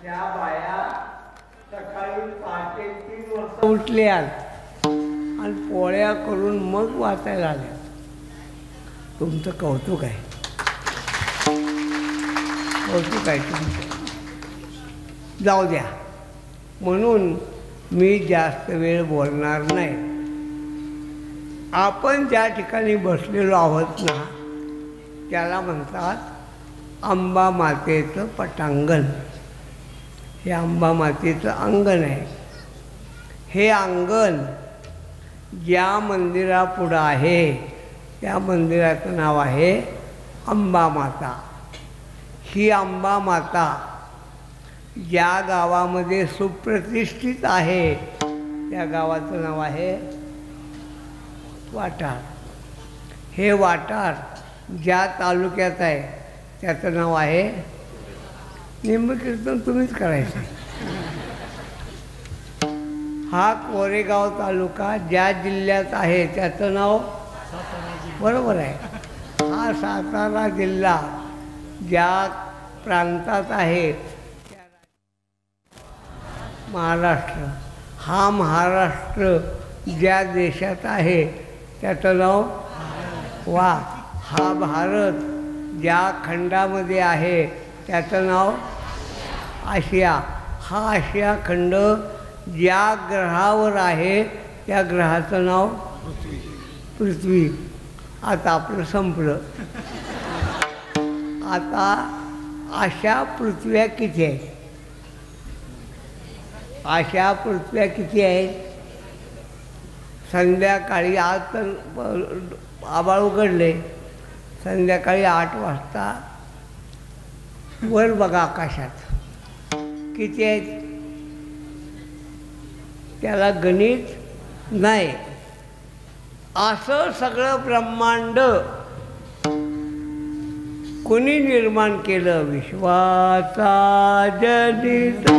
त्या बाया सकाळी पहाटे 3 वाजता उठल्या आणि पोळ्या करून मग वाचायला आल्या. तुमचं कौतुक आहे, कौतुक आहे तुमचं. जाऊ द्या, म्हणून मी जास्त वेळ बोलणार नाही. आपण ज्या ठिकाणी बसलेलो आहोत ना, त्याला म्हणतात अंबा मातेचं पटांगण. हे अंबा मातेचं अंगण आहे. हे अंगण ज्या मंदिरापुढं आहे त्या मंदिराचं नाव आहे अंबा माता. ही अंबा माता ज्या गावामध्ये सुप्रतिष्ठित आहे त्या गावाचं नाव आहे वाटार. हे वाटार ज्या तालुक्यात आहे त्याचं नाव आहे, निम्नकीर्तन तुम्हीच करायचं. हा कोरेगाव तालुका ज्या जिल्ह्यात आहे त्याचं नाव, बरोबर आहे, हा सातारा जिल्हा ज्या प्रांतात आहे महाराष्ट्र. हा महाराष्ट्र ज्या देशात आहे त्याचं नाव वा. हा भारत ज्या खंडामध्ये आहे त्याचं नाव आशिया. हा आशिया खंड ज्या ग्रहावर आहे त्या ग्रहाचं नाव पृथ्वी. आता आपलं संपलं. आता अशा पृथ्व्या किती आहेत? अशा पृथ्व्या किती आहेत? संध्याकाळी, आज तर आभाळ उघडले, संध्याकाळी 8 वाजता वर बघा आकाशात किती आहेत. त्याला गणित नाही. असं सगळं ब्रह्मांड कोणी निर्माण केलं? विश्वाचा जनिता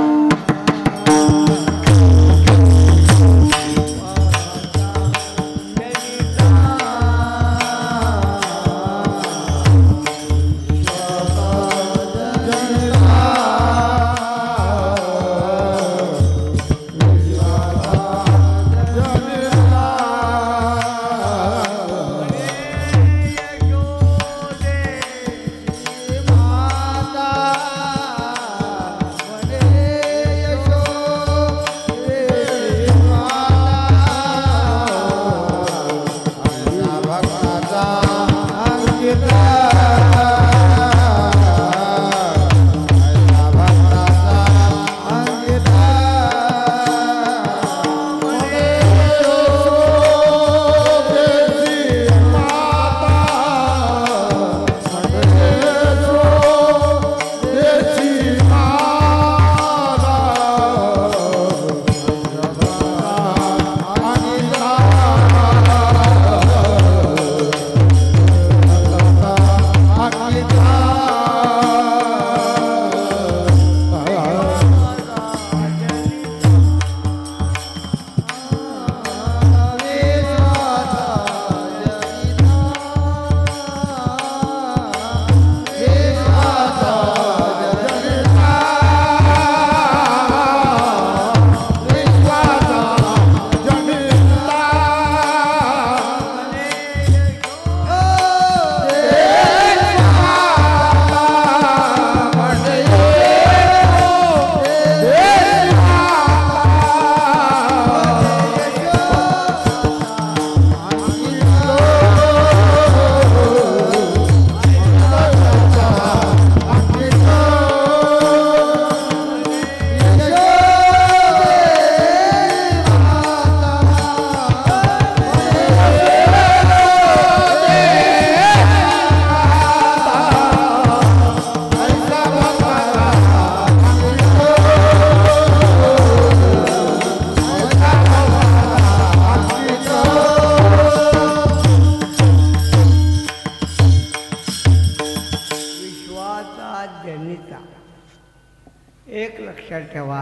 ठेवा,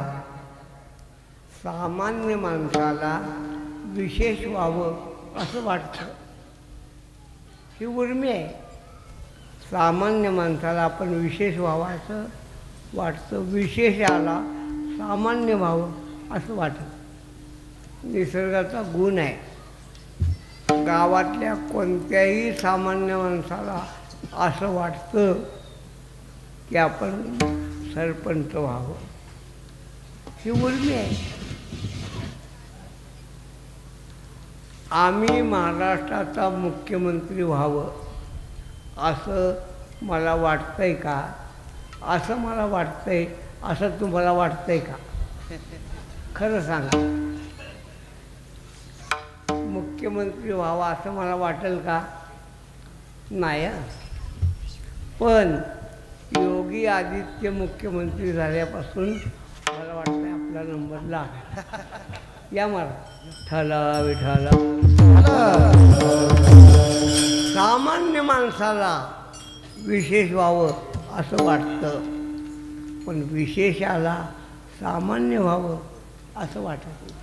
सामान्य माणसाला विशेष व्हावं असं वाटतं. ही उर्मी आहे. सामान्य माणसाला आपण विशेष व्हावं असं वाटतं, विशेषाला सामान्य व्हावं असं वाटतं. निसर्गाचा गुण आहे. गावातल्या कोणत्याही सामान्य माणसाला असं वाटतं की आपण सरपंच व्हावं. ही उर्मी आहे. आम्ही महाराष्ट्राचा मुख्यमंत्री व्हावं असं मला वाटतंय का? असं मला वाटतंय, असं तुम्हाला वाटतंय का? खरं सांगा. मुख्यमंत्री व्हावा असं मला वाटेल का? नाही. पण योगी आदित्य मुख्यमंत्री झाल्यापासून मला वाटतं आपला नंबर लागला. या मला ठला विठाला. सामान्य माणसाला विशेष व्हावं असं वाटतं, पण विशेषाला सामान्य व्हावं असं वाटत नाही.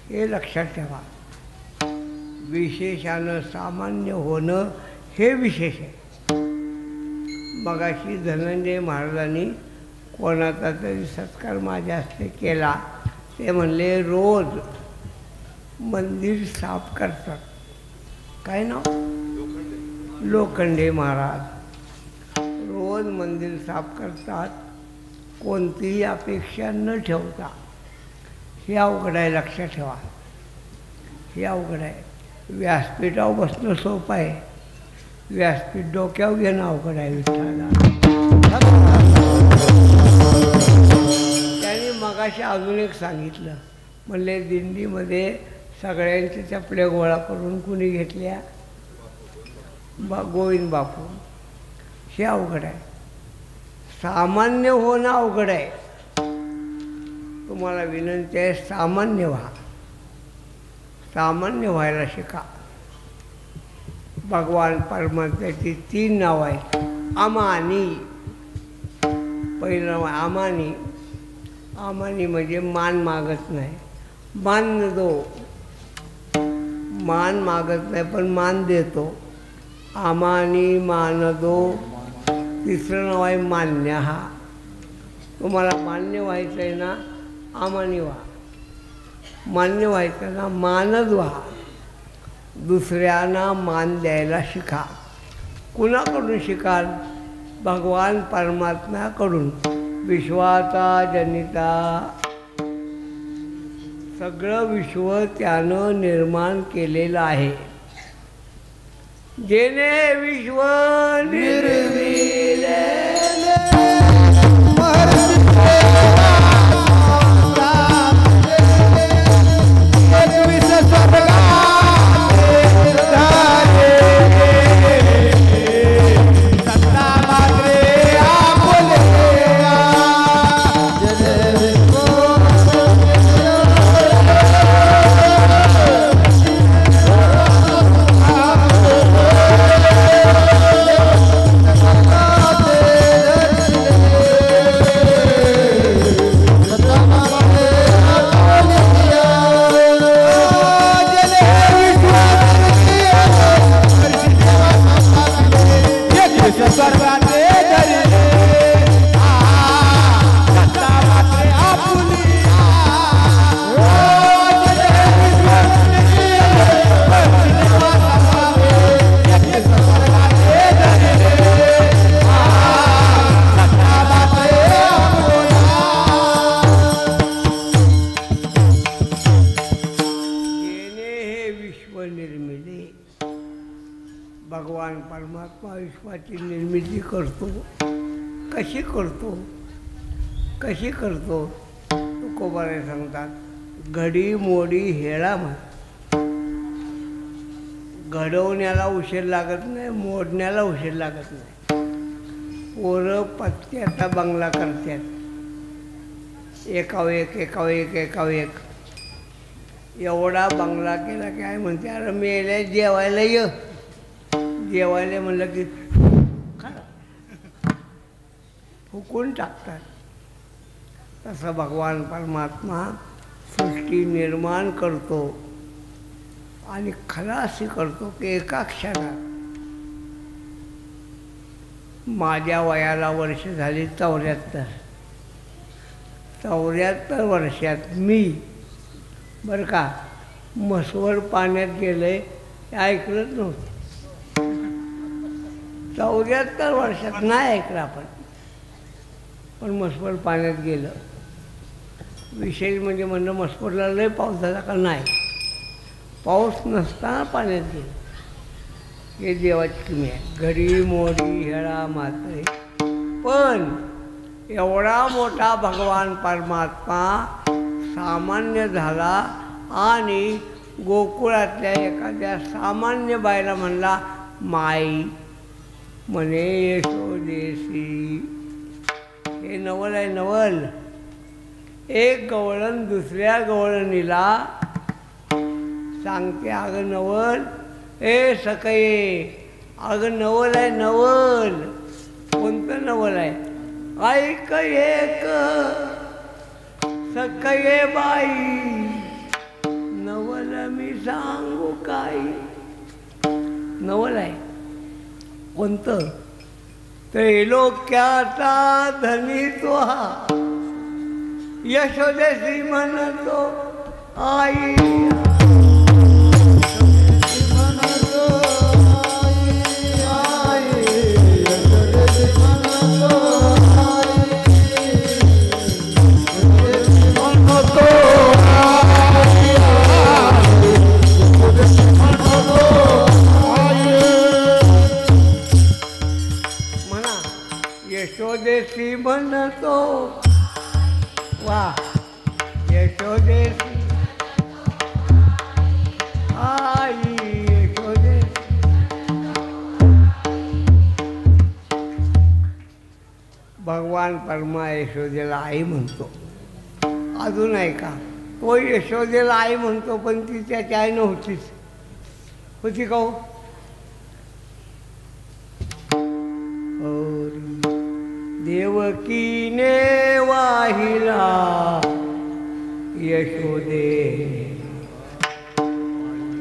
हे लक्षात ठेवा. विशेषानं सामान्य होणं हे विशेष आहे. मगाशी धनंजय महाराजांनी कोणाचा तरी सत्कार माझ्या हस्ते केला. ते म्हणले रोज मंदिर साफ करतात. काय नाव? लोखंडे महाराज. रोज मंदिर साफ करतात, कोणतीही अपेक्षा न ठेवता. हे अवघड आहे, लक्षात ठेवा. हे अवघड आहे. व्यासपीठावर बसणं सोपं आहे, व्यासपीठ डोक्यावर घेणं अवघड आहे. विठ्ठला त्याने मगाशी अजून एक सांगितलं. म्हणले दिंडीमध्ये सगळ्यांच्या चपल्या गोळा करून कुणी घेतल्या? गोविंद बापू. हे अवघड आहे. सामान्य होणं अवघड आहे. तुम्हाला विनंती आहे, सामान्य व्हा. सामान्य व्हायला शिका. भगवान परमात्म्याची 3 नावं आहेत. अमानी. पहिलं नाव अमानी. अमानी म्हणजे मान मागत नाही. मान दो. मान मागत नाही पण मान देतो. अमानी मान दो. तिसरं नाव आहे मान्य. हा तुम्हाला मान्य व्हायचं आहे ना, अमानी व्हा. मान्य व्हायचं ना, मानद व्हा. दुसऱ्यांना मान द्यायला शिका. कुणाकडून शिकाल? भगवान परमात्म्याकडून. विश्वाचा जनिता. सगळं विश्व त्यानं निर्माण केलेलं आहे. जेने विश्व निर्मिले भगवान परमात्मा विश्वाची निर्मिती करतो. कशी करतो? कशी करतो? तुकोबाने सांगतात, घडी मोडी हेळा म्हण. घडवण्याला उशीर लागत नाही, मोडण्याला उशीर लागत नाही. पोरं पत्त्याचा बंगला करतात. एकावर एक एकावर एक एकावर एक. एवढा बंगला केला काय म्हणते, अरे मेल्या जेवायला ये. जेवायला म्हणलं की खरं फुकून टाकतात. तसं भगवान परमात्मा सृष्टी निर्माण करतो आणि खलासी करतो की एका क्षणात माझ्या वयाला वर्ष झाली 74 वर्षात मी बरं का म्हसवड पाण्यात गेलं आहे हे ऐकलंच नव्हतं. 74 वर्षात नाही ऐकलं आपण, पण म्हसवड पाण्यात गेलं. विशेष म्हणजे म्हणलं म्हसवडला लय पाऊस झाला का? नाही, पाऊस नसताना पाण्यात गेलं. हे देवाची किमी आहे. घडी मोडी हेळा मात्रे, पण एवढा मोठा भगवान परमात्मा सामान्य झाला आणि गोकुळातल्या एखाद्या सामान्य बाईला म्हणला माई, म्हणे यशोदेसी. हे नवल आहे नवल. एक गवळण दुसऱ्या गवळणीला सांगते अगं नवल, ए सकये, अगं नवल आहे नवल. कोणतं नवल आहे? ऐक एक सकये बाई, नवल मी सांगू काही. नवल आहे कोणतं? त्रैलोक्याचा धनी तो हा, यशोदेसी म्हणतो आई. यशोदेसी म्हणतो वा, यशोदेसी आई, यशोदेसी. भगवान परमा यशोदेला आई म्हणतो. अजून आहे का? तो यशोदेला आई म्हणतो, पण ती त्याची आई नव्हतीच. होती का? देवकीने वाहिला यशोदे,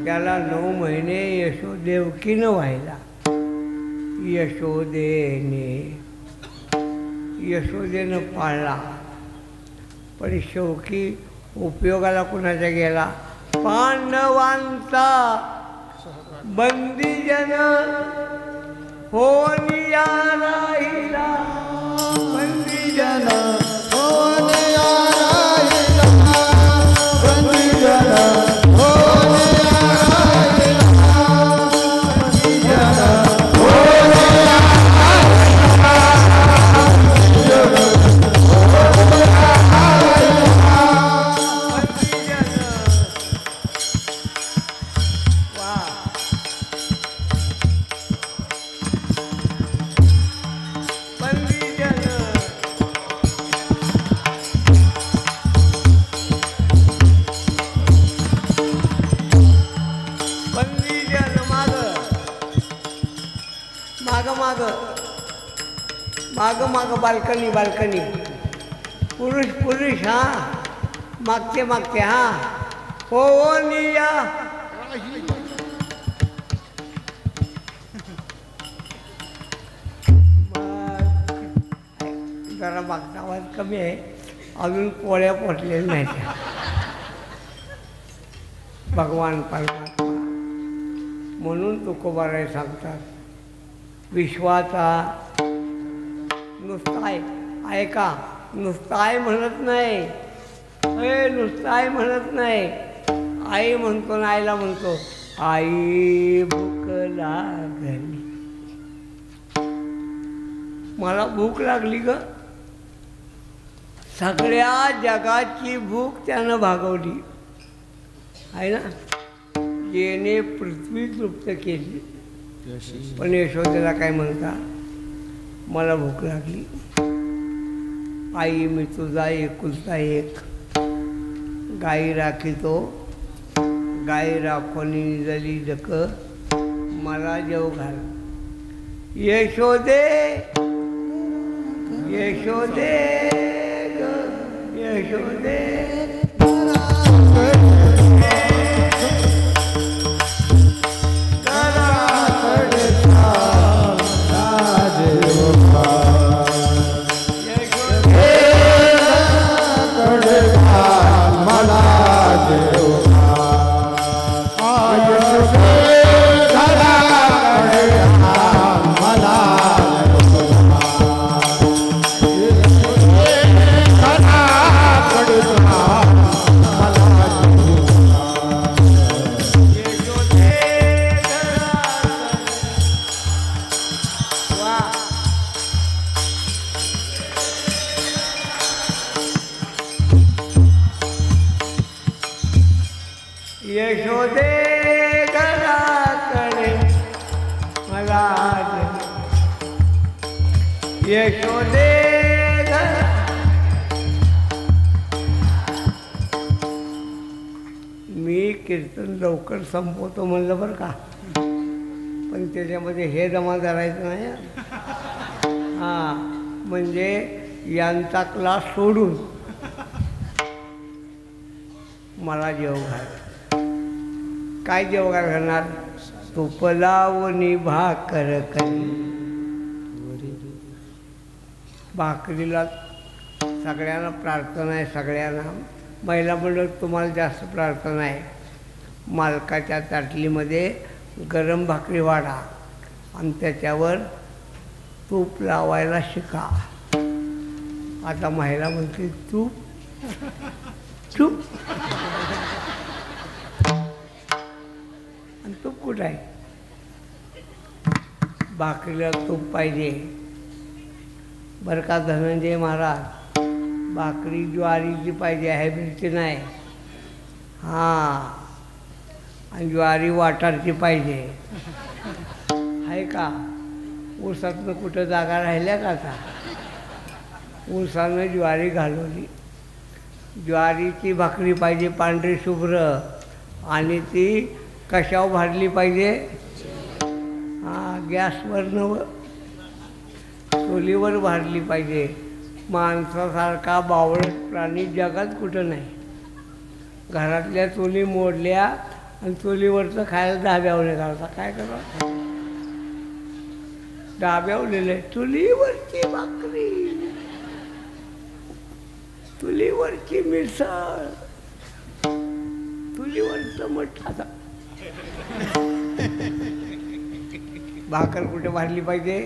त्याला 9 महिने देवकीनं वाहिला. यशोदेनं पाळला, पण शेवटी उपयोगाला कुणाचा गेला? पांडवांचा बंदीजन होनिया राहिला. बंदीजन होनिया राहिला, बंदीजन होनिया राहिला, बंदीजन होनिया माग बाल्कनी बाल्कनी, पुरुष हा मागते हा. हो निया जरा मागचा आवाज कमी आहे, अजून पोळ्या पोचलेल्या नाही. भगवान परमात्मा म्हणून तुकोबाराय सांगतात, विश्वाचा नुसता ऐका, नुसता आई म्हणत नाही, नुसता आई म्हणत नाही. आई म्हणतो ना, आईला म्हणतो आई भूक लागली, मला भूक लागली ग. सगळ्या जगाची भूक त्यानं भागवली आहे ना. जेने पृथ्वी तृप्त केली, पण यशोदेला काय म्हणता? मला भूक लागली. आई मी तुझा एकुलता एक, गाई राखितो गाई राखोनी जली जक, मला जेव घाल. यशोदे यशोदे ग यशोदे. राज यशोदे घराकडे मला यशोदे घरा. मी कीर्तन लवकर संपवतो म्हणलं बरं का, पण त्याच्यामध्ये हे जमा करायचं नाही. हां, म्हणजे यांचा क्लास सोडून मला जेव घाल. काय जेव घालणार? तुपलावणी भाकर करी. भाकरीला सगळ्यांना प्रार्थना आहे, सगळ्यांना. महिला मंडळ तुम्हाला जास्त प्रार्थना आहे. मालकाच्या ताटलीमध्ये गरम भाकरी वाढा आणि त्याच्यावर तूप लावायला शिका. आता महिला म्हणते तूप तूप, आणि तूप कुठं आहे? भाकरीला तूप पाहिजे बरं का धनंजय महाराज. भाकरी ज्वारीची पाहिजे, हायब्रिडची नाही. हां, आणि ज्वारी वाटारची पाहिजे, आहे का? ऊसातनं कुठं जागा राहिल्या का? आता ऊसानं ज्वारी घालवली. ज्वारीची भाकरी पाहिजे पांढरी शुभ्र, आणि ती कशावर भाजली पाहिजे? हां, गॅसवर नव, चुलीवर भाजली पाहिजे. माणसासारखा बावळट प्राणी जगात कुठं नाही. घरातल्या चुली मोडल्या आणि चुलीवरचं खायला धाब्यावर निघालता. काय करा? धाब्यावर लिहिलंय चुलीवरची भाकरी, चुलीवरची मिसळ, चुलीवरचं मठाचा. भाकर कुठे भाजली पाहिजे?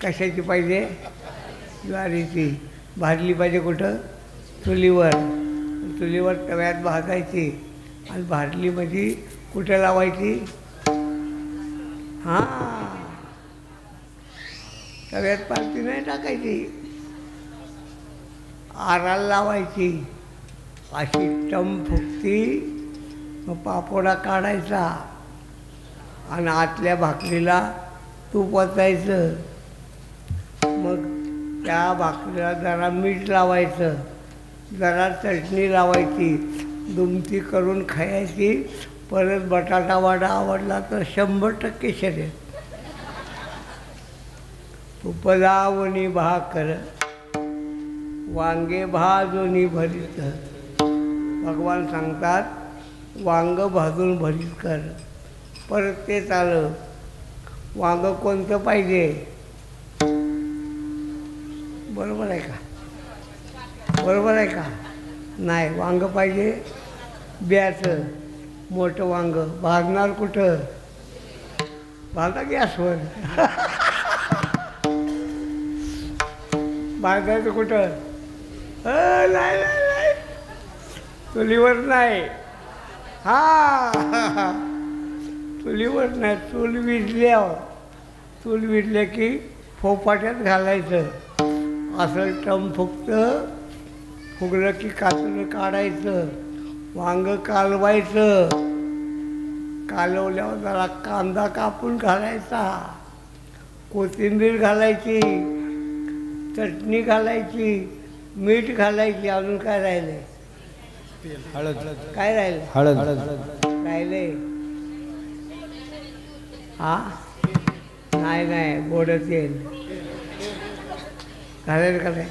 कशाची पाहिजे? ज्वारीची. भाजली पाहिजे कुठं? चुलीवर. चुलीवर तव्यात भाजायची, आणि भाजली म्हणजे कुठे लावायची? हां, तव्यात पालती नाही टाकायची, आराला लावायची. अशी टम फुकती, मग पापोडा काढायचा आणि आतल्या भाकरीला तूप ओतायचं. मग त्या भाकरीला जरा मीठ लावायचं, जरा चटणी लावायची, दुमती करून खायची. परत बटाटा वडा आवडला तर 100% शरीर. तुपलावणी भाकर वांगे भाजून भरीत. भगवान सांगतात वांग भाजून भरीत कर. परत ते आलं, वांग कोणतं पाहिजे? बरोबर आहे का? बरोबर आहे का? नाही, वांग पाहिजे ब्याचं, मोठं वांग. भाजणार कुठं? भाजा गॅसवर. भाजायचं कुठं? नाही नाही नाही, चुलीवर नाही. हा, चुलीवर नाही. चूल विजल्यावर, चूल विजल्या की फोपाट्यात घालायचं. असं टम फुगतं, फुगलं की कातलं काढायचं, वांग कालवायचं. कालवल्यावर जरा कांदा कापून घालायचा, कोथिंबीर घालायची, चटणी घालायची, मीठ घालायची. अजून काय राहिलंय? हळद. काय राहिलं? हळद राहिले. हा, नाही नाही, गोड तेल घालेल का नाही?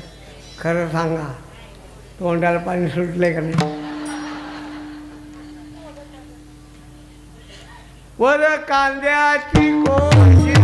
खरं सांगा, तोंडाला पाणी सुटले का नाही? वर कांद्याची कोशी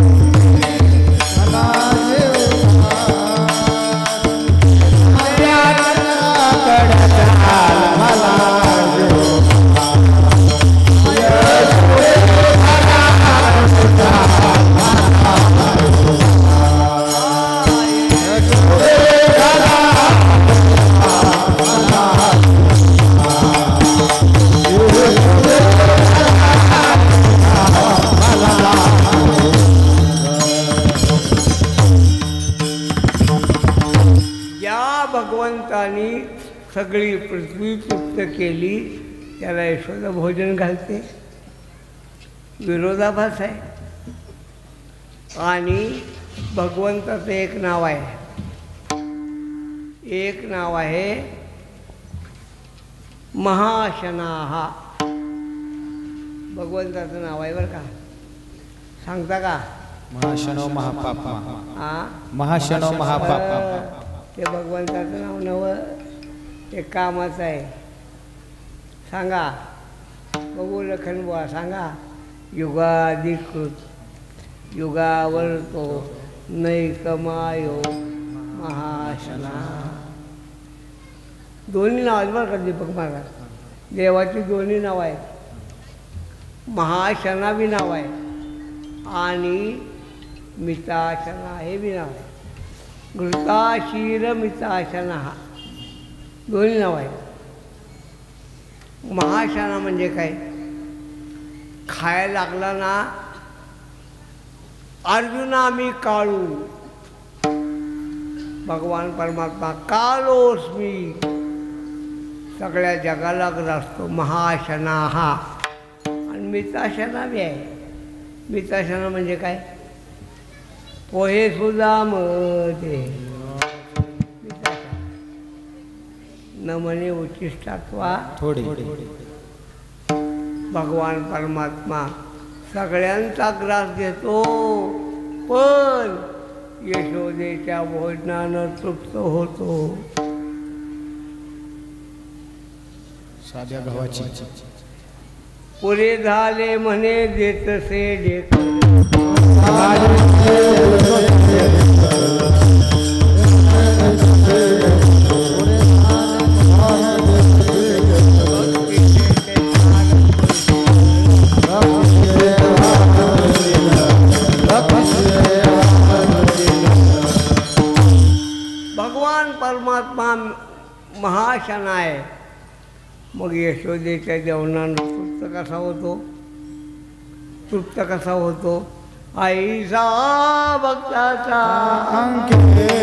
भगवंतानी सगळी पृथ्वी तृप्त केली, त्याला यशोदा भोजन घालते, विरोधाभास आहे. आणि भगवंताचं एक नाव आहे, एक नाव आहे महाशनाहा. भगवंताचं नाव आहे बरं का, सांगता का? महाशनो महापाप. हां, महाशनो महापाप. ते भगवंताचं नाव नवं, ते कामाचं आहे. सांगा बघू लखन बुवा, सांगा. युगाधिकृत युगावर्तो नैकमायो महाशना. दोन्ही नाव आहेत बरं का दीपक महाराज, देवाची दोन्ही नाव आहेत. महाशना बी नाव आहे आणि मिताशना हे बी नाव आहे. घृताशीर मिताशना हा दोन्ही नाव आहे. महाशना म्हणजे काय? खायला लागला ना, अर्जुना मी काळू, भगवान परमात्मा कालोस्मी, सगळ्या जगाला ग्रासतो. महाशना हा. आणि मिताशना बी आहे. मिताशना म्हणजे काय? पोहे सुद्धा मध्ये न म्हणे उच्चिष्टात्वा थोडी. भगवान परमात्मा सगळ्यांचा ग्रास घेतो, पण यशोदेच्या भोजनानं तृप्त होतो. साध्या गव्हाची. पुरे झाले म्हणे देतसे डेक. भगवान परमात्मा महाशना आहे. मग यशोदेच्या जेवणानं तृप्त कसा होतो? तृप्त कसा होतो? आईचा भक्ताचा अंकित.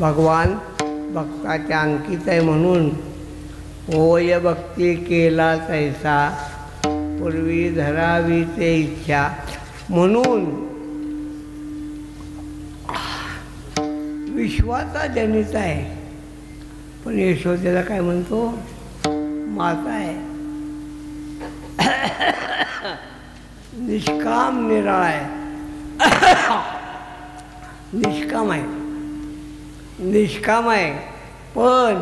भगवान भक्ताच्या अंकित आहे म्हणून होय भक्ती केला तैसा पूर्वी धरावी ते इच्छा. म्हणून विश्वाचा जनित आहे, पण यशोदेला काय म्हणतो? माता आहे. निष्काम निराळा आहे. निष्काम आहे, निष्काम आहे, पण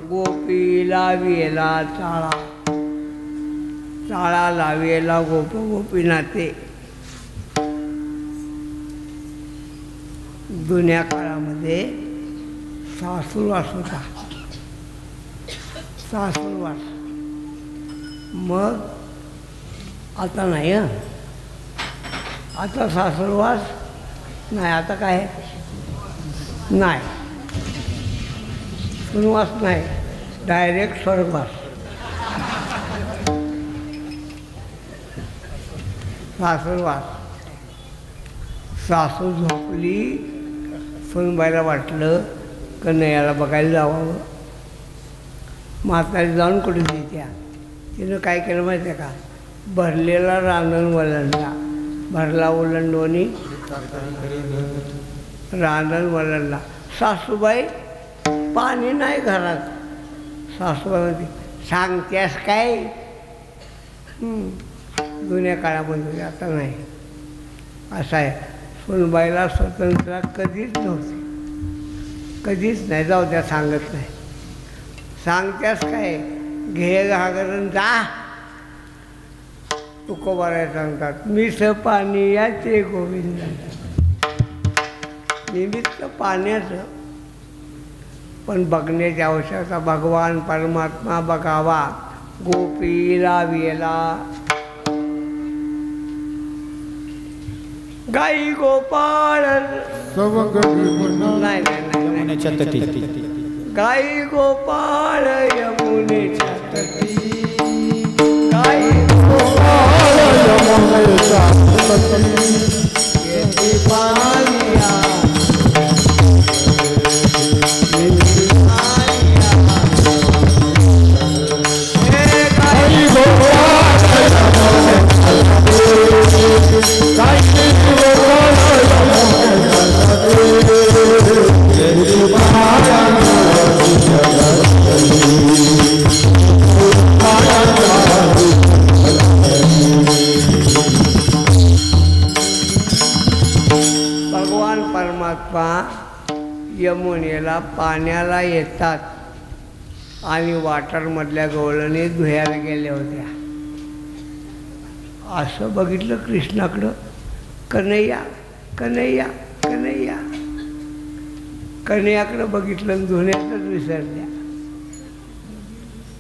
गोपी लावेला चाळा, चाळा लावेला गोप गोपी नाते. जुन्या काळामध्ये सासूरवास होता, सासूरवास. मग आता नाही. आता सासूरवास नाही. आता काय नाही, सुनवास नाही, डायरेक्ट स्वर्गवास. सासरवास. सासू झोपली. सुनबाईला वाटलं कन्हैयाला बघायला जावावं. म्हातारी जाऊन कुठे देत्या. तिनं काय केलं माहिती आहे का, भरलेला रांधण वलंडला. भरला ओलांडवणी रांधण वलंडला. सासूबाई पाणी नाही घरात. सासूबाई म्हणते सांगतेस काय. जुन्या काळामध्ये आता नाही. असं आहे. सुनबाईला स्वतंत्र कधीच नव्हती. कधीच नाही. जाऊ द्या सांगत नाही. सांगतेस काय, घे घागरण जा. तुकोबाराय सांगतात मिस पाणी याचे गोविंद. निमित्त पाण्याचं पण बघण्याची आवश्यकता. भगवान परमात्मा बघावा गोपीला वेला. गाई गोपाळ नाही यमुनेच्या तटी. गाई गोपाळ यमुनेच्या तटी. गाई गोपाळ यमुनेच्या तटी. येथे पानिया भगवान परमात्मा यमुनेला पाण्याला येतात आणि वाटरमधल्या गवळणी धुयाला गेल्या होत्या. असं बघितलं कृष्णाकडं. कन्हैया कन्हैया कन्हैया. कन्हैयाकडं बघितलं आणि धुण्यातच विसरल्या.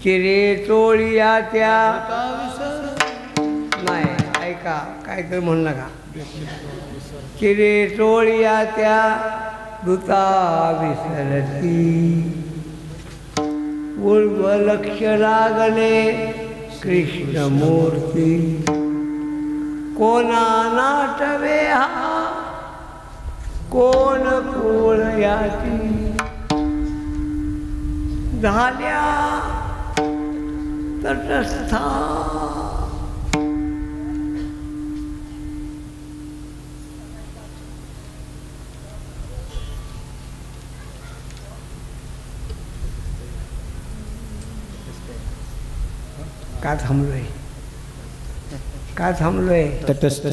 चिरे चोळीया त्या नाही. ऐका काहीतरी म्हणू नका. चिरे चोळीया त्या धुता विसरती. उर्व लक्ष लागले कृष्णमूर्ती. कोणा नाटवे हा कोण कोण याची. झाल्या तटस्था. का थांबलोय. का थांबलोय. तटस्थ.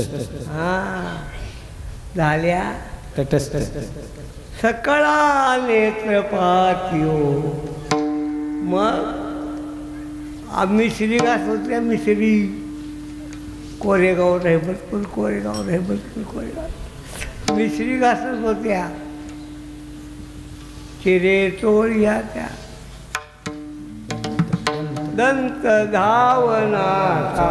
हां झाल्या तटस्थ. सकळा नेत्रपात्यो. मग मिसरी घास होत्या. मिसरी कोरेगाव रहमतपूर कोरेगाव रहमतपूर कोरेगाव मिसरी घासत होत्या. चिरे चोळ्या त्या दंत धावनाचा.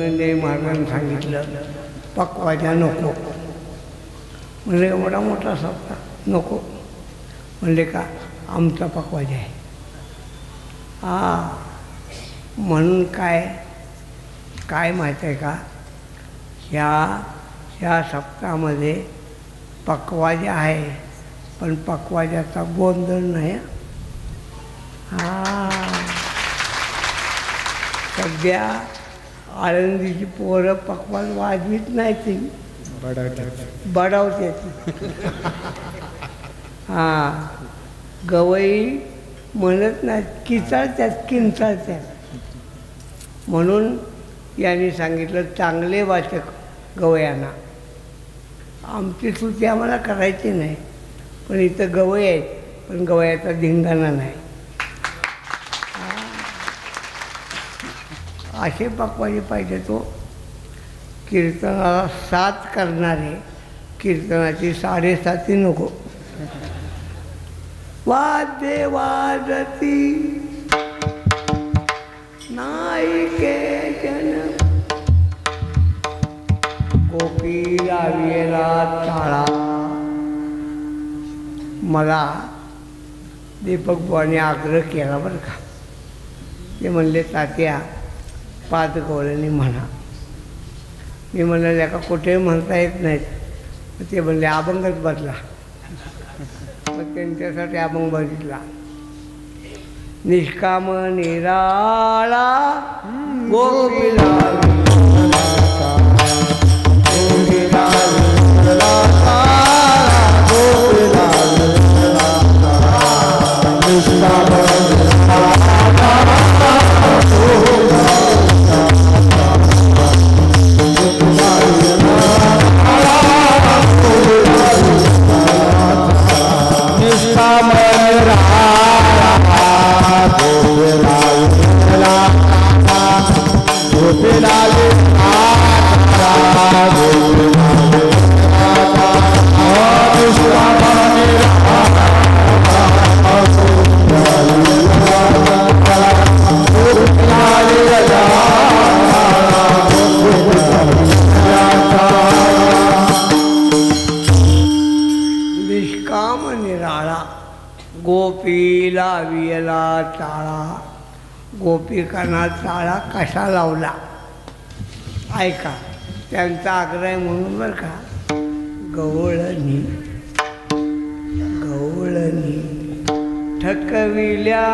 नंदे महाराजांनी सांगितलं पकवाजा नको. म्हणले एवढा मोठा सप्ताह नको. म्हणले का आमचा पकवाजा आहे. म्हणून काय माहीत आहे का, ह्या सप्ताहामध्ये पकवाजा आहे, पण पकवाजाचा गोंधळ नाही. सध्या आळंदीची पोरं पकवाज वाजवीत नाही ती बडावते. गवई म्हणत नाही, किंचाळत्यात. म्हणून यांनी सांगितलं चांगले वाचक गवयांना. आमची स्तुती आम्हाला करायची नाही, पण इथं गवई आहेत, पण गवयाचा धिंगाणा नाही. असे पकवाजे पाहिजे. तो कीर्तनाला साथ करणारे, कीर्तनाची 7.5 नको. वाद्य वाजती नायिके जन, गोपी लाविला टाळा. मला दीपक बुवाने आग्रह केला बरं का. ते म्हणले तात्या 5 गवळणी म्हणा. मी म्हणलं का कुठे म्हणता येत नाहीत. ते म्हणले अभंगच बदला. मग त्यांच्यासाठी अभंग बदलला. निष्काम निराळा गोपीला गोपी लाविला टाळा. गोपिकांना टाळा कशा लावला ऐका. त्यांचा आग्रह आहे म्हणून बरं का. गवळणी ठकविल्या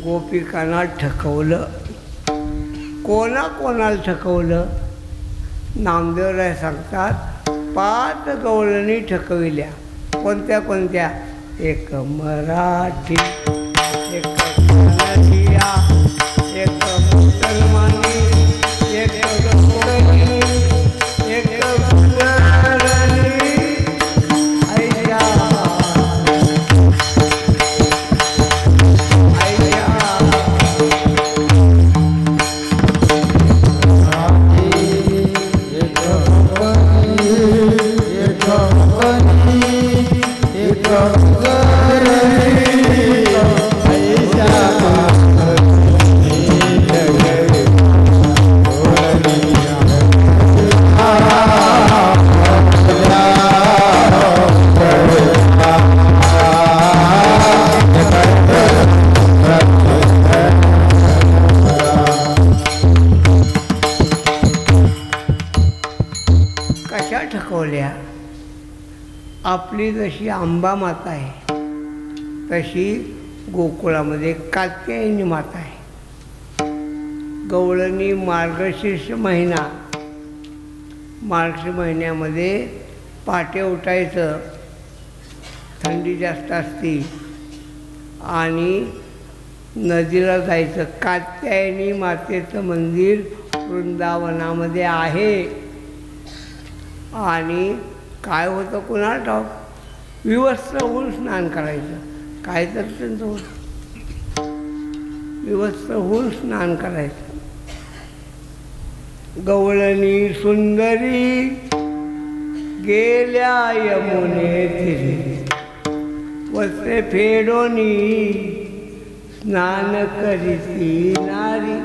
गोपिकांना ठकवलं. कोणाला ठकवलं? नामदेवराय सांगतात 5 गवळणी ठकविल्या. कोणत्या? एक मराठी, एक कन्नडिया, एक मुसलमानी, एक कोकणी, एक गुजराती. ठकवल्या. आपली जशी अंबा माता आहे तशी गोकुळामध्ये कात्यायनी माता आहे. गवळणी मार्गशीर्ष महिना, मार्च महिन्यामध्ये पहाटे उठायचं, थंडी जास्त असते, आणि नदीला जायचं. कात्यायनी मातेचं मंदिर वृंदावनामध्ये आहे. आणि काय होतं कुणाला ठाऊक, विवस्त्र होऊन स्नान करायचं. काय तर त्यांचं होतं, विवस्त्र होऊन स्नान करायचं. गवळणी सुंदरी गेल्या यमुने तीरी, वस्त्रे फेडोनी स्नान करीती नारी.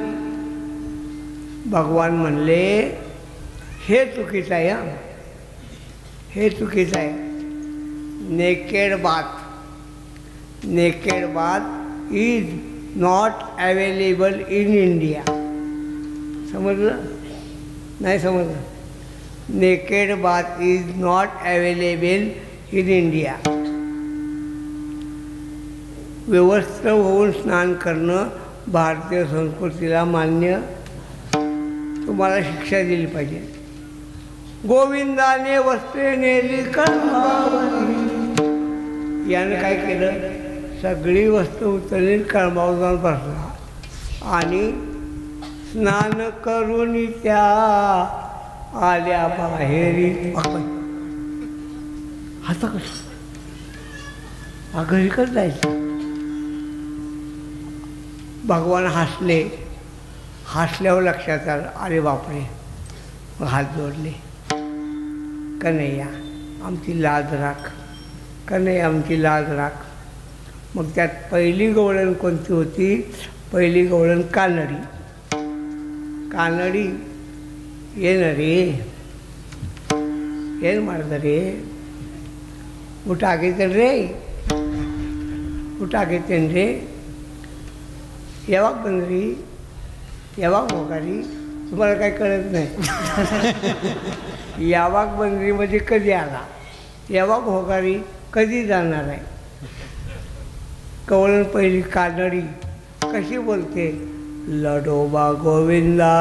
भगवान म्हणले हे चुकीचं आहे, हे चुकीचं आहे. Naked bath is not available in India. समजलं? नाही समजलं? Naked bath is not available in India. व्यवस्थित होऊन स्नान करणं भारतीय संस्कृतीला मान्य. तुम्हाला शिक्षा दिली पाहिजे. गोविंदाने वस्त्रे नेली कळंबावरी. यानं काय केलं, सगळी वस्तू उचलली, कळंबावर जाऊन बसला आणि स्नान करून त्या आल्या बाहेरी. आता कसं घरी कसं जायचं. भगवान हसले. हसल्यावर लक्षात आलं, अरे बापरे. मग हात जोडले, कन्हैया आमची लाज राख, कन्हैया आमची लाज राख. मग त्यात पहिली गवळण कोणती होती, पहिली गवळण कानडी. कानडी येन रे, ಏನು ಮಾಡಿದರೆ ಊಟ ಆಗೈತೇನ್ರಿ ಊಟ ಆಗೈತೇನ್ರಿ ಯಾವಾಗ ಬಂದ್ರಿ ಯಾವಾಗ ಹೋಗಾರಿ तुम्हाला काही कळत नाही यावाग बंदरी म्हणजे कधी आला यावाग होगारी कधी जाणार आहे कवळण पहिली कानडी कशी बोलते लडोबा गोविंदा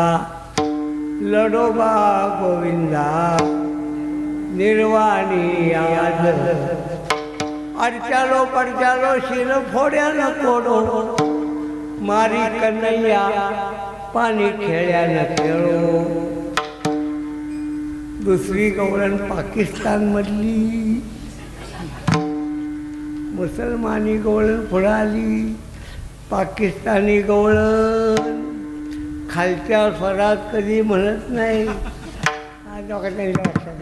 निर्वाणी आज अडचालो पडचालो शिर फोड्या न कोडो मारी कन्हैया पाणी खेळ्यानं खेळो दुसरी गवळण पाकिस्तानमधली मुसलमानी गवळण पुढं आली पाकिस्तानी गवळण खालच्या स्वरात कधी म्हणत नाही लक्षात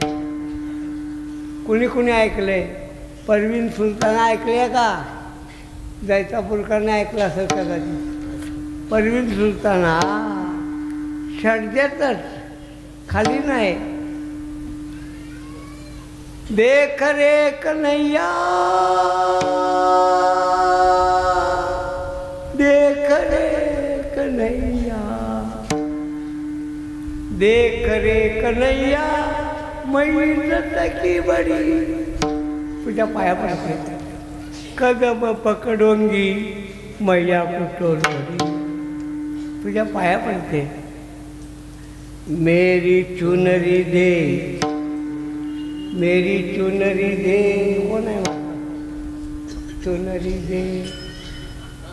कुणी कुणी ऐकलंय परवीन सुलतान ऐकले का जैतापूरकरने ऐकलं असेल कदाचित परवीन सुलताना षडजेतच खाली नाही देख रे कन्हैया देख रे कन्हैया देख रे कन्हैया मैजत की बड़ी तुझ्या पाया पडते कदम पकडोंगी मैया कुटोरवडी तुझ्या पाया पडते मेरी चुनरी दे कोण आहे माझा चुनरी दे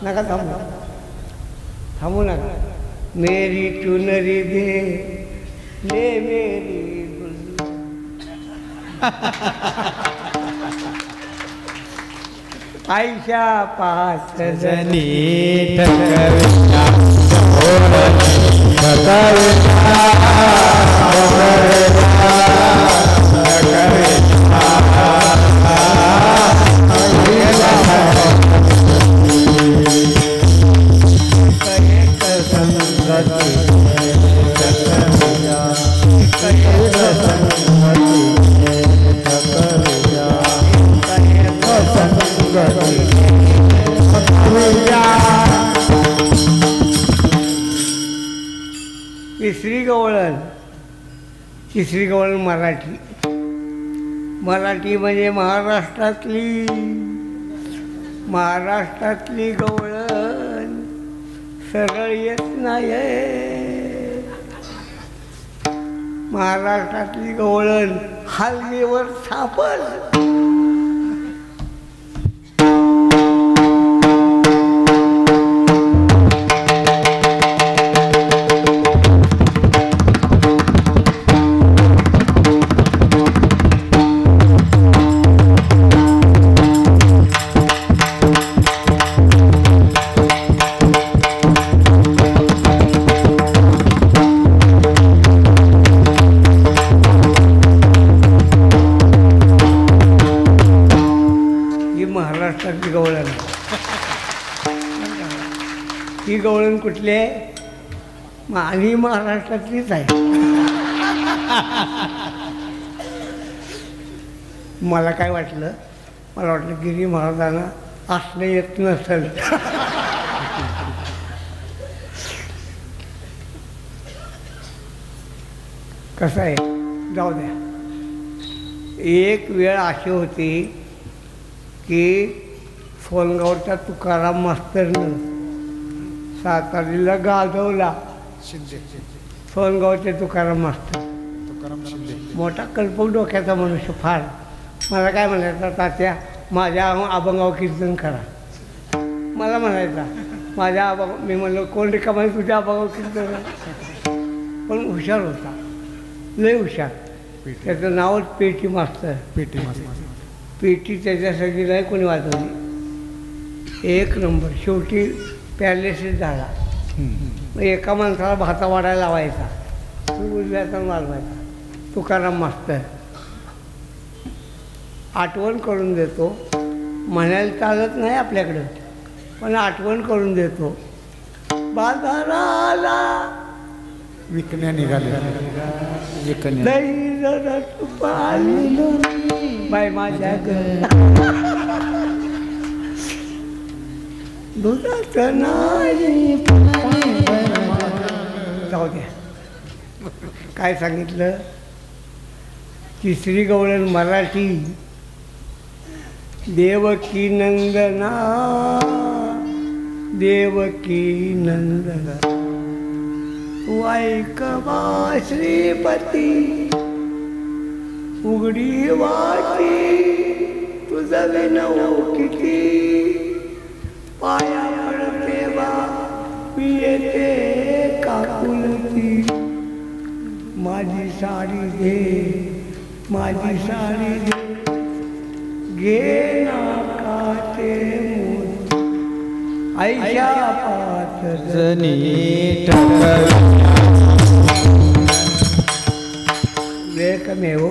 नका थांबू नका मेरी चुनरी दे ले मेरी आयशा पाच जनी तिसरी गवळण मराठी म्हणजे महाराष्ट्रातली गवळण सरळ येत नाही. महाराष्ट्रातली गवळण हलगीवर सापड. महाराष्ट्रातली गवळण. ही गवळण कुठली आहे? आणि महाराष्ट्रातलीच आहे. मला काय वाटलं, मला वाटलं गिरी महाराजांना असलं येत नसेल. कसं आहे, जाऊ द्या. एक वेळ अशी होती की सोनगावच्या तुकाराम मास्तरनं सातारीला गाजवला. सोनगावचे तुकाराम मास्तर, मोठा कल्पक डोक्याचा मनुष्य फार. मला काय म्हणायचा, तात्या माझ्या अभंगाव कीर्तन करा. मला म्हणायचा माझ्या अभंग. मी म्हणलं कोण रिकामा तुझ्या अभंगाव कीर्तन करा. पण हुशार होता, लय हुशार. त्याचं नावच पेटी मास्तर. पेटी त्याच्यासाठी नाही कोणी वाजवली. एक नंबर. शेवटी पॅलेसच झाला. मग एका माणसाला भाता वाढायला लावायचा, तो उजव्याचा वाजवायचा. तुकाराम मास्तर आठवण करून देतो. म्हणायला चालत नाही आपल्याकडं, पण आठवण करून देतो. बाजाराला विकण्या निघाले. दही जरा तुपाली बाय माझ्या दुधाचं नाही. जाऊ द्या. काय सांगितलं? तिसरी गवळण मराठी. देवकी नंदना देवकी नंदना तू ऐक बा श्रीपती उघडी वाटी तुझं विनव किती पाया पडते बा मी येते काकुलती. माझी साडी घे माझी साडी घे नाकाचे मोती आईच्या पातळी वेळ कमी आहे हो.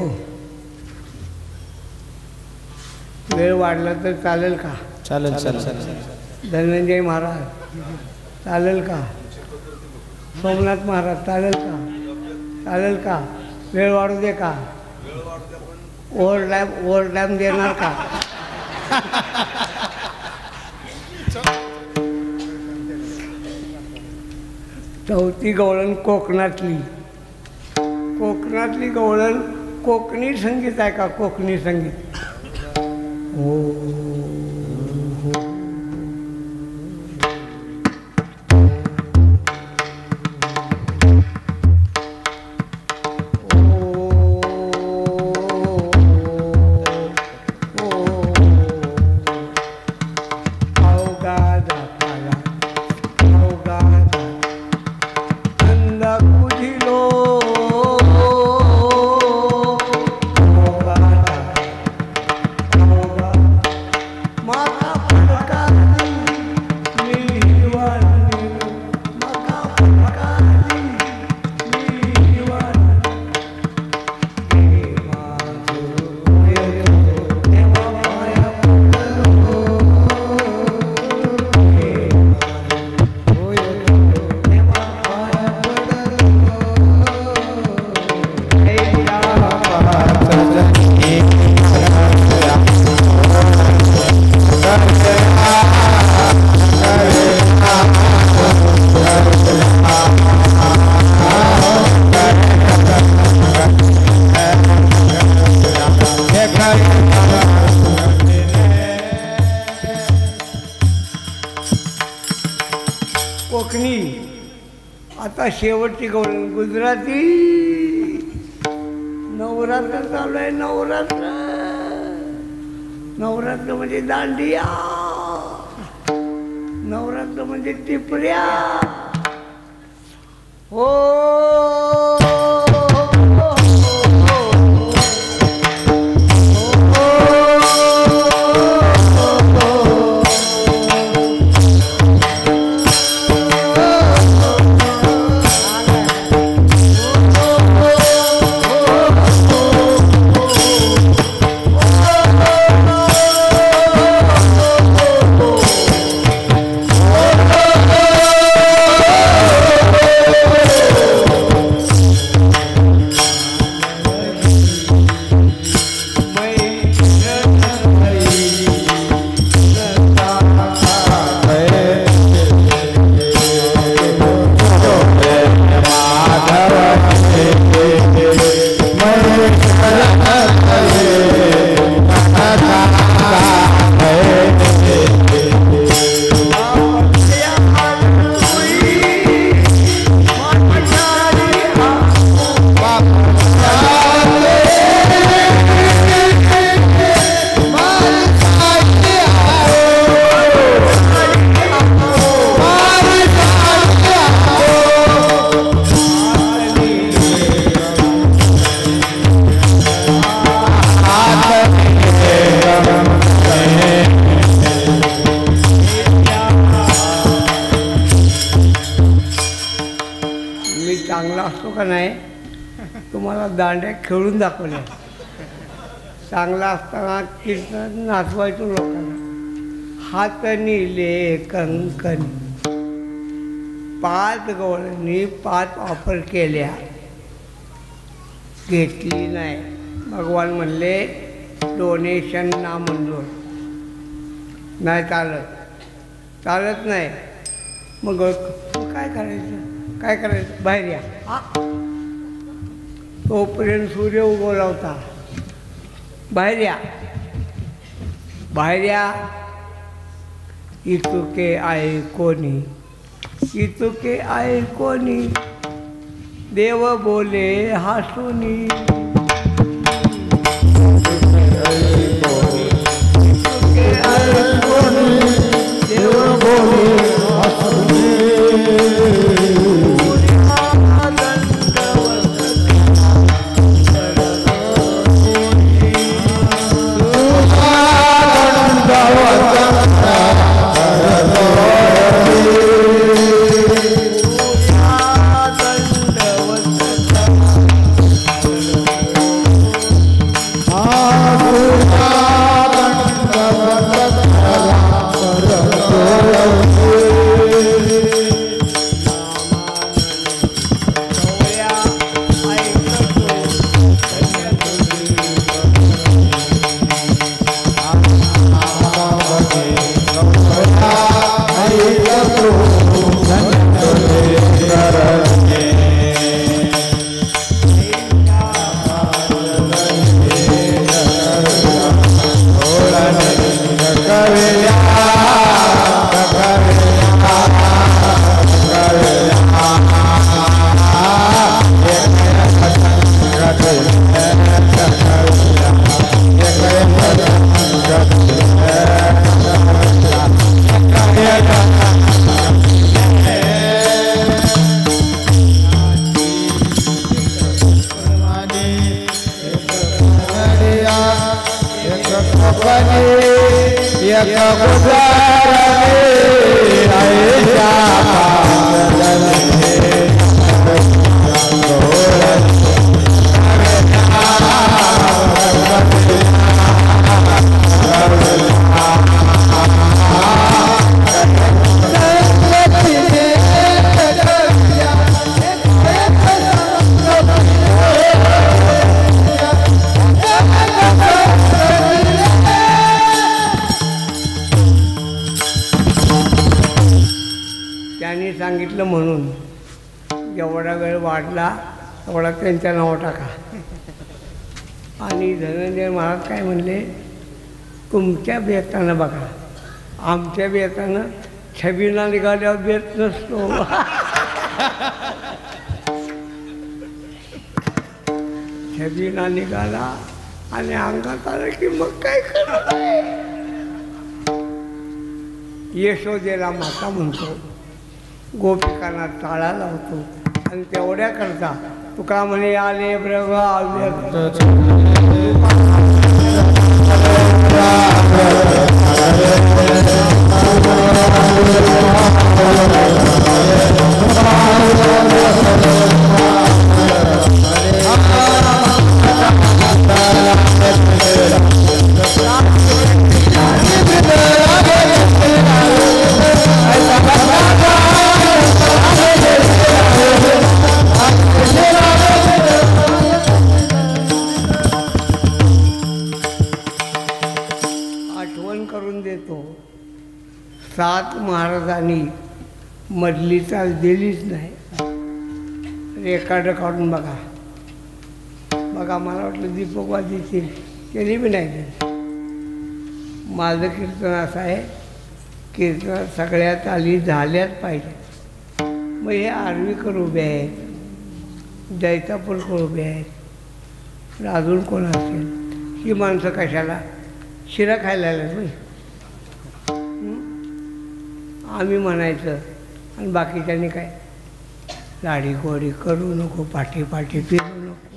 वेळ वाढला तर चालेल का? चालेल चालेल. धनंजय महाराज चालेल का? सोमनाथ महाराज चालेल का? चालेल का? वेळ वाढू दे का? ओव्हर डॅम देणार का? चौथी गवळण कोकणातली. कोकणातली गवळण कोकणी संगीत आहे का? कोकणी संगीत. हो कोकणी, आता शेवटची गवळण गुजराती. नवरात्र चालू आहे. नवरात्र, नवरात्र म्हणजे दांडिया, नवरात्र म्हणजे टिपऱ्या. हो चांगला असतो का नाही, तुम्हाला दांड्या खेळून दाखवल्या. चांगला असताना कीर्तन नाचवायचो लोकांना. हात निले कंकण, 5 गवळणी 5 ऑफर केल्या, घेतली नाही. भगवान म्हणले डोनेशन ना मंजूर. नाही चालत, चालत नाही. मग काय करायचं, काय करायचं, बाहेर या. तोपर्यंत सूर्य उगवला होता. बाहेर या, बाहेर या. इतुके आहे कोणी, इतुके आहे कोणी, देव बोले हसूनी. इतुके आहे कोणी, देव बोले हसूनी. त्यांनी सांगितलं म्हणून जेवढा वेळ वाढला तेवढा त्यांच्या नाव टाका. आणि धनंजय महाराज काय म्हणले, तुमच्या बेतानं बघा, आमच्या बेतानं छबीला निघाल्यावर बेत नसतो. छबीला निघाला आणि अंगात आलं की मग काय करत आहे. यशोदेला माता म्हणतो, गोपिकांना टाळा लावतो आणि तेवढ्या करता तुका म्हणे आले ब्रह्म अव्यक्त. आठवण करून देतो, 7 महाराजांनी मधली चाल दिलीच नाही. रेकॉर्ड काढून बघा बघा. मला वाटलं दीपकवा देतील, केली बी नाही दिली. माझं कीर्तन असं आहे, कीर्तनात सगळ्या ताली झाल्याच पाहिजे. मग हे आर्वीकर उभे आहेत, दैतापूरकर उभे आहेत, अजून कोण असेल. ही माणसं कशाला शिरा खायला आल्यात बाई. आम्ही म्हणायचं आणि बाकीच्यांनी काय लाडी गोडी करू नको, पाठी पाठी फिरू नको,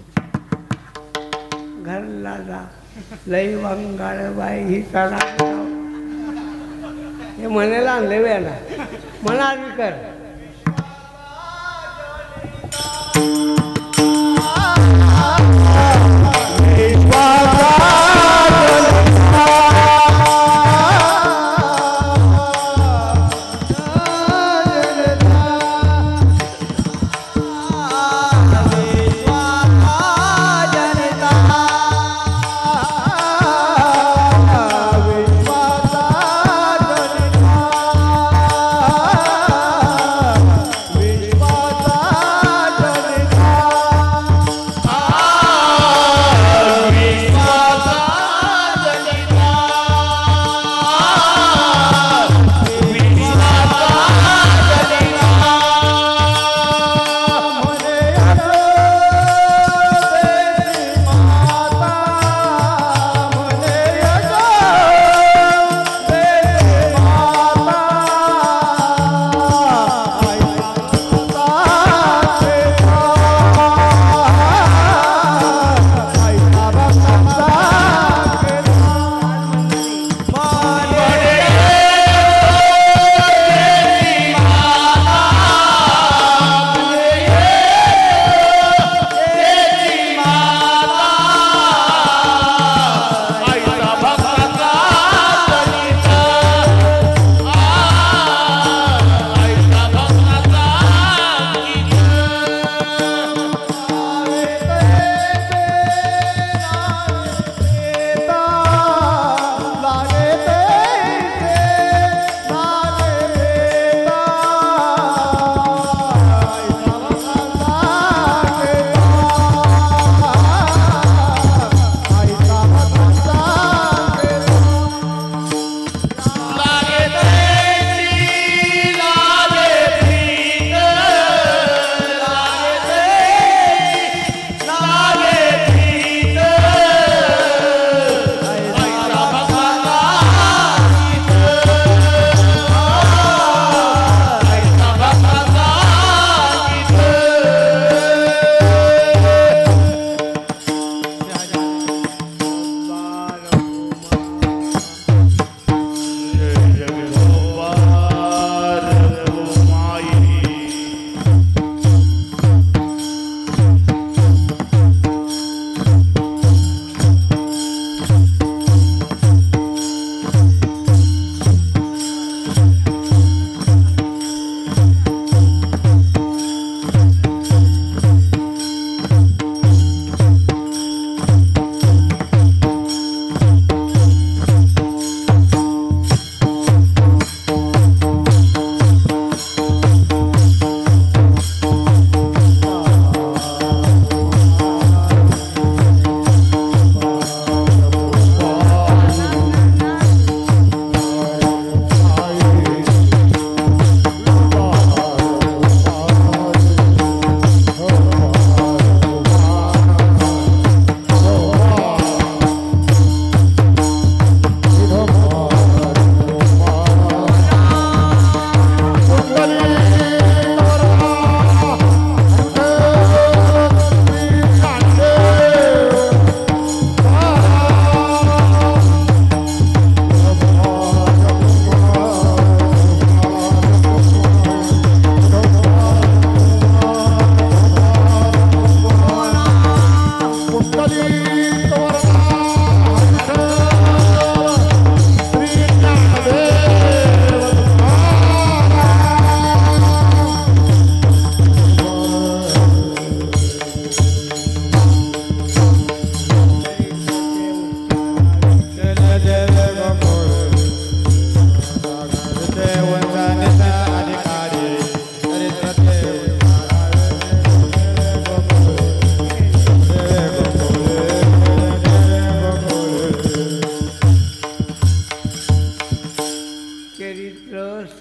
घरला जा, लई वांगाळ बाई ही चढा. हे म्हणायला आणलं वेळेला म्हणा आम्ही कर.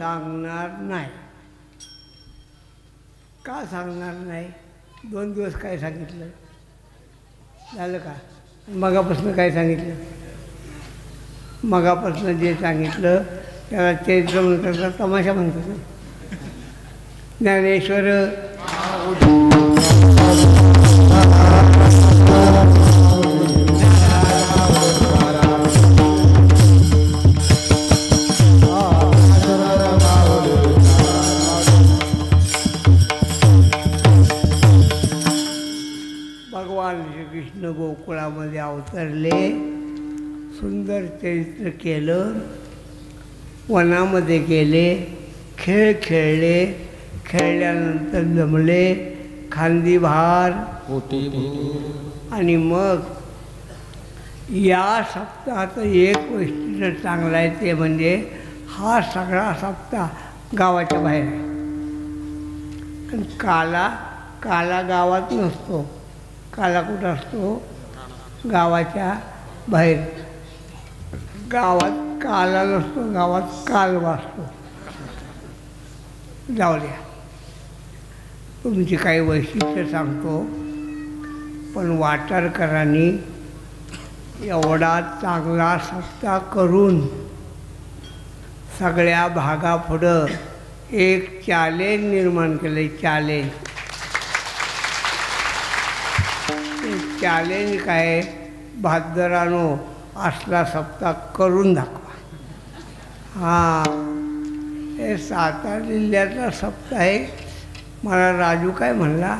सांगणार नाही. का सांगणार नाही? 2 दिवस काय सांगितलं झालं का? मगापासून काय सांगितलं? मगापासून जे सांगितलं त्याला चैत्र म्हणतात का तमाशा म्हणतात ना? ज्ञानेश्वर भगवान श्रीकृष्ण गोकुळामध्ये अवतरले, सुंदर चरित्र केलं, वनामध्ये गेले, खेळ खेळले, खेळल्यानंतर जमले, खांदी भार आणि मग या सप्ताहाचं एक वैशिष्ट्य चांगलं आहे ते म्हणजे हा सगळा सप्ताह गावाच्या बाहेर आहे. आणि काला गावात नसतो. काला कुठं असतो? गावाच्या बाहेर. गावात काला नसतो, गावात कालवा असतो. जाऊ द्या, तुमची काही वैशिष्ट्य सांगतो. पण वाटारकरांनी एवढा चांगला सप्ताह करून सगळ्या भागापुढं एक चॅलेंज निर्माण केलं. चॅलेंज काय? भादरानो असला सप्ताह करून दाखवा. हे सातारा जिल्ह्यातला सप्ताह आहे. मला राजू काय म्हणला,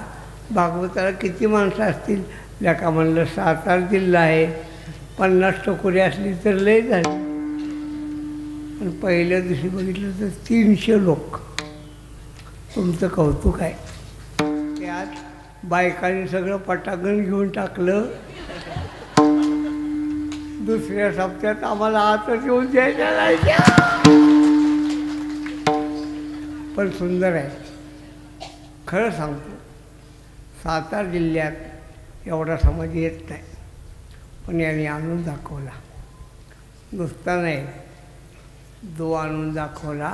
भागवताला किती माणसं असतील? का म्हणलं सातारा जिल्हा आहे, 50 टकोरी असली तर लय झाली. आणि पहिल्या दिवशी बघितलं तर 300 लोक. तुमचं कौतुक आहे. त्यात बायकांनी सगळं पटांगण घेऊन टाकलं. दुसऱ्या सप्त्यात आम्हाला आतच येऊन द्यायच्या नाही. पण सुंदर आहे. खरं सांगतो, सातारा जिल्ह्यात एवढा समाज येत नाही, पण यांनी आणून दाखवला. नुसता नाही, जो आणून दाखवला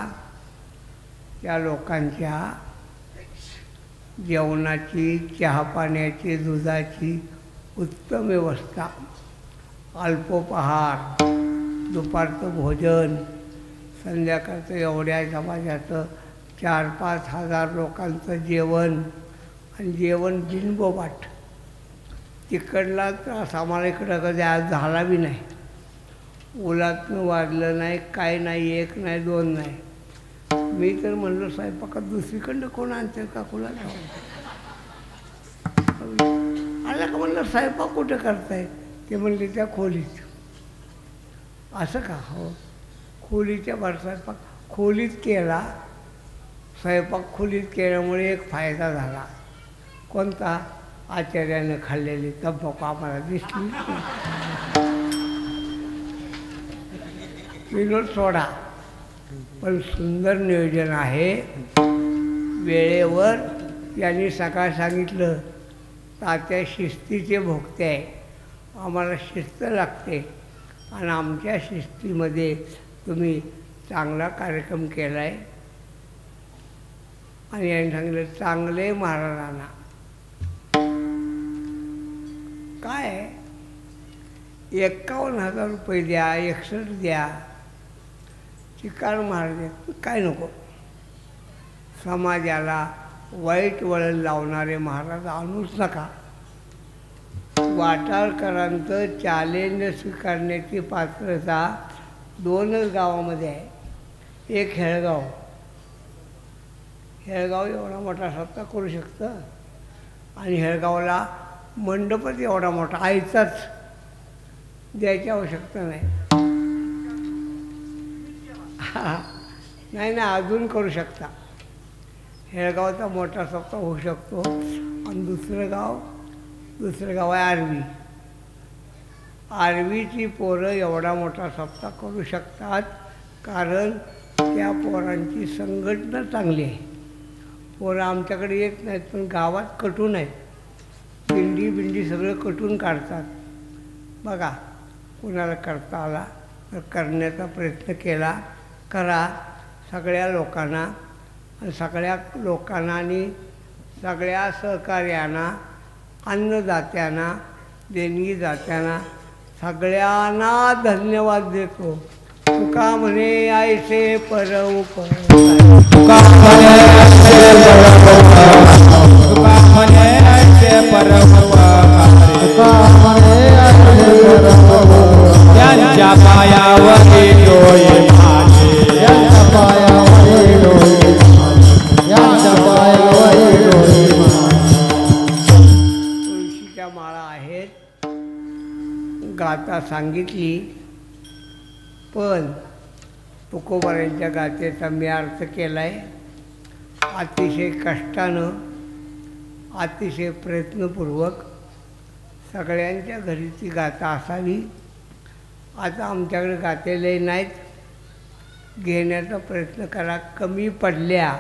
त्या लोकांच्या जेवणाची, चहापाण्याची, दुधाची उत्तम व्यवस्था, अल्पोपहार, दुपारचं भोजन, संध्याकाळचं एवढ्या समाजाचं 4-5 हजार लोकांचं जेवण, आणि जेवण बिनबोबाट. तिकडला त्रास आम्हाला इकडं कधी आज झाला बी नाही. उलातनं वाजलं नाही, काय नाही, 1 नाही 2 नाही. मी तर म्हणलं स्वयंपाकात दुसरीकडनं कोण आणते का कुला जाऊन आला का? म्हणलं स्वयंपाक कुठं करताय? ते म्हणले त्या खोलीत. असं का? हो, खोलीच्या भर स्वयंपाक खोलीत केला. स्वयंपाक खोलीत केल्यामुळे एक फायदा झाला. कोणता? आचार्यानं खाल्लेली तंबाखू आम्हाला दिसली. विनोद सोडा, पण सुंदर नियोजन आहे. वेळेवर यांनी सकाळ सांगितलं, तात्या शिस्तीचे भोगते आहे, आम्हाला शिस्त लागते. आणि आमच्या शिस्तीमध्ये तुम्ही चांगला कार्यक्रम केला आहे. आणि यांनी सांगितलं चांगले महाराजांना काय 51,000 रुपये द्या, 61 द्या, चिकार महाराज काय नको. समाजाला वाईट वळण लावणारे महाराज आणूच नका. वाटारकरांचं चॅलेंज स्वीकारण्याची पात्रता 2च गावामध्ये आहे. एक हेळगाव. हेळगाव एवढा मोठा सप्ताह करू शकतं, आणि हेळगावला मंडपच एवढा मोठा आयचाच द्यायची आवश्यकता नाही. नाही ना, अजून करू शकता. हेळगावचा मोठा सप्ताह होऊ शकतो. आणि दुसरं गाव आहे आर्वी. आर्वीची पोरं एवढा मोठा सप्ताह करू शकतात, कारण त्या पोरांची संघटना चांगली आहे. पोरं आमच्याकडे येत नाहीत, पण गावात कटून आहेत. बिंडी सगळं कटून काढतात. बघा, कुणाला करता आला तर करण्याचा प्रयत्न केला, करा. सगळ्या लोकांना आणि सगळ्या लोकांना आणि सगळ्या सहकार्यांना, अन्नदात्यांना, देणगीदात्यांना सगळ्यांना धन्यवाद देतो. तुका म्हणे ऐसे परउपकार, तुका म्हणे ऐसे परउपकार, तुका म्हणे ऐसे परउपकार, तुका म्हणे ऐसे परउपकार. त्यांच्या पायावरी डोळे माझे, त्यांच्या पायावरी डोळे माझे, त्यांच्या पायावरी डोळे माझे. तुळशीच्या माळा आहेत, गाथा सांगितली, पण तुकोबारांच्या गाथेचा मी अर्थ केला आहे. अतिशय कष्टानं, अतिशय प्रयत्नपूर्वक सगळ्यांच्या घरी ती गाथा असावी. आता आमच्याकडे गाथेले नाहीत, घेण्याचा प्रयत्न करा. कमी पडल्या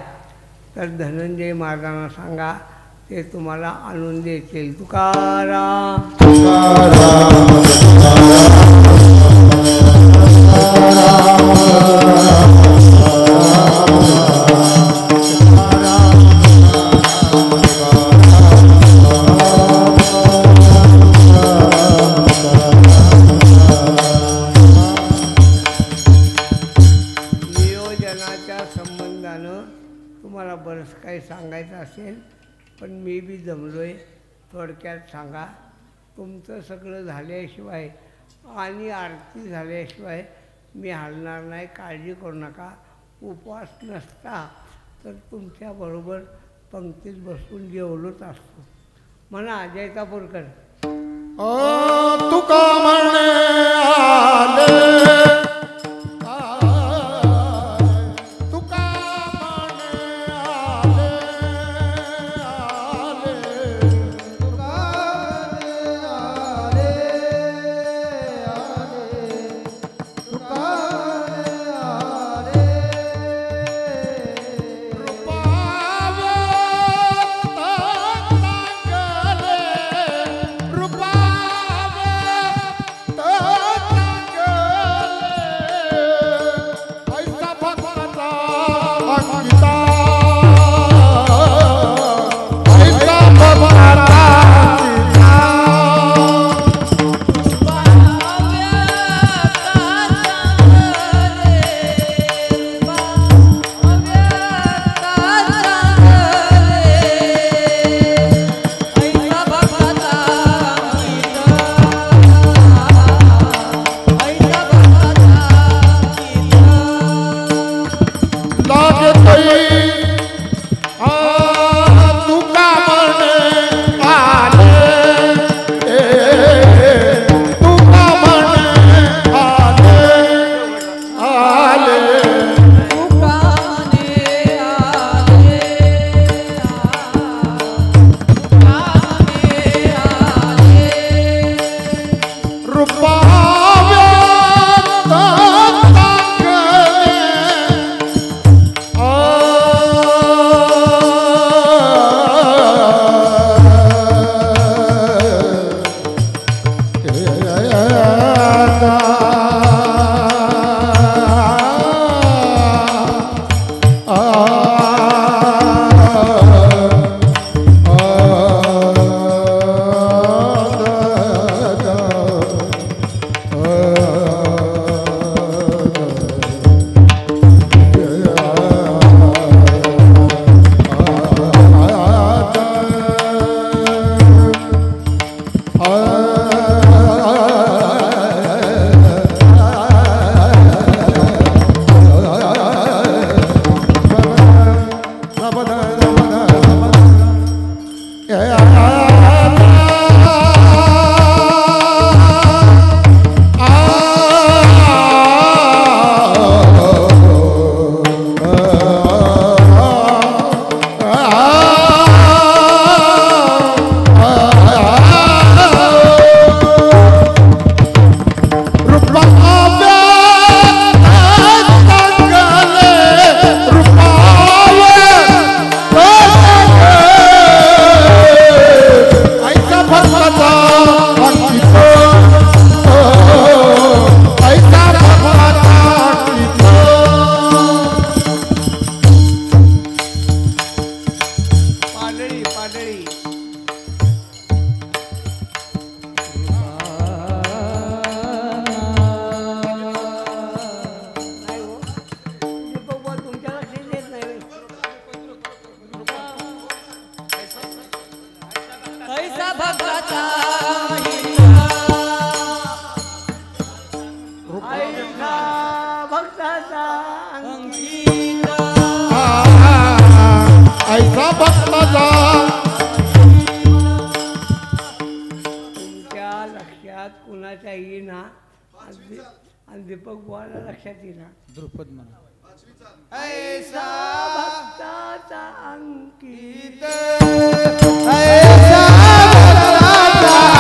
तर धनंजय महाराजांना सांगा, ते तुम्हाला आणून देतील. तुकाराम तुकाराम नियोजनाच्या संबंधानं तुम्हाला बरंच काही सांगायचं असेल, पण मी बी जमलोय. थोडक्यात सांगा. तुमचं सगळं झाल्याशिवाय आणि आरती झाल्याशिवाय मी हलणार नाही. काळजी करू नका. उपवास नसता तर तुमच्याबरोबर पंक्तीत बसून जेवलोच असतो. म्हणा जैतापूरकर. तुका म्हणे आले, तुका म्हणे आले, आले, तुका म्हणे आले, आले, तुका म्हणे आले. रूपावे चांगले, रूपावे चांगले, अंकित ऐसा भक्ताचा तुमच्या लक्षात कुणाच्या येईना आणि दीपक बुवाला लक्षात येईना. द्रुपद म्हणा. ऐसा भक्ताचा अंकित ऐसा भक्ताचा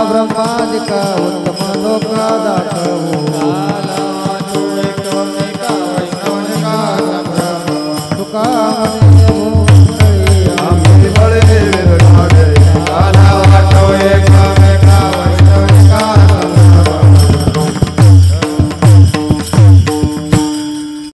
ब्रह्मादिका उत्तम लोका दाखवू